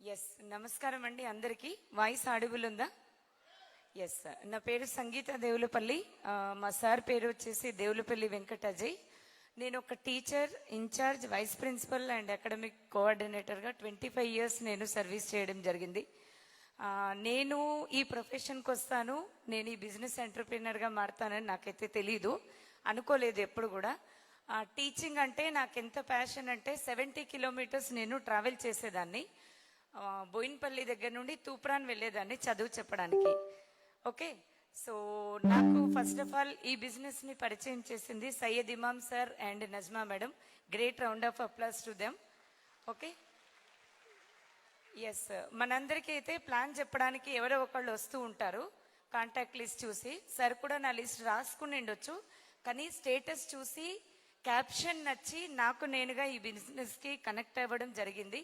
Yes, నమస్కారం అండి అందరికీ. వాయిస్ ఆడిబుల్ ఉందా? ఎస్, నా పేరు సంగీత దేవులపల్లి. మా సార్ పేరు వచ్చేసి దేవులపల్లి వెంకట అజయ్. నేను ఒక teacher, incharge, vice principal and academic కోఆర్డినేటర్గా 25 ఇయర్స్ నేను సర్వీస్ చేయడం జరిగింది. నేను ఈ ప్రొఫెషన్కి వస్తాను, నేను ఈ బిజినెస్ ఎంటర్ప్రీనర్గా మారుతానని నాకైతే తెలీదు, అనుకోలేదు ఎప్పుడు కూడా. టీచింగ్ అంటే నాకు ఎంత ప్యాషన్ అంటే 70 కిలోమీటర్స్ నేను ట్రావెల్ చేసేదాన్ని. బోయిన్పల్లి దగ్గర నుండి తూప్రాన్ వెళ్ళేదాన్ని చదువు చెప్పడానికి. ఓకే, సో నాకు ఫస్ట్ ఆఫ్ ఆల్ ఈ బిజినెస్ ని పరిచయం చేసింది Syed Imam sir and Najma madam. Great round of applause to them. Okay, yes, మనందరికీ అయితే ప్లాన్ చెప్పడానికి ఎవరో ఒకళ్ళు వస్తూ ఉంటారు. కాంటాక్ట్ లిస్ట్ చూసి సార్ కూడా నా లిస్ట్ రాసుకుని ఉండొచ్చు, కానీ స్టేటస్ చూసి క్యాప్షన్ నచ్చి నాకు నేనుగా ఈ బిజినెస్ కి కనెక్ట్ అవ్వడం జరిగింది.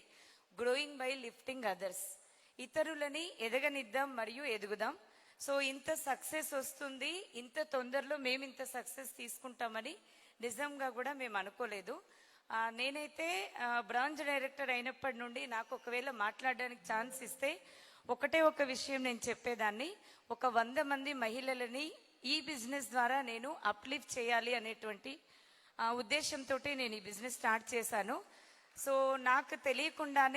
గ్రోయింగ్ బై లిఫ్టింగ్ అదర్స్, ఇతరులని ఎదగనిద్దాం మరియు ఎదుగుదాం. సో ఇంత సక్సెస్ వస్తుంది, ఇంత తొందరలో మేము ఇంత సక్సెస్ తీసుకుంటామని నిజంగా కూడా మేము అనుకోలేదు. నేనైతే బ్రాంచ్ డైరెక్టర్ అయినప్పటి నుండి నాకు ఒకవేళ మాట్లాడడానికి ఛాన్స్ ఇస్తే ఒకటే ఒక విషయం నేను చెప్పేదాన్ని, ఒక 100 మంది మహిళలని ఈ బిజినెస్ ద్వారా నేను అప్లిఫ్ట్ చేయాలి అనేటువంటి ఉద్దేశంతో నేను ఈ బిజినెస్ స్టార్ట్ చేశాను. సో నాకు తెలియకుండానే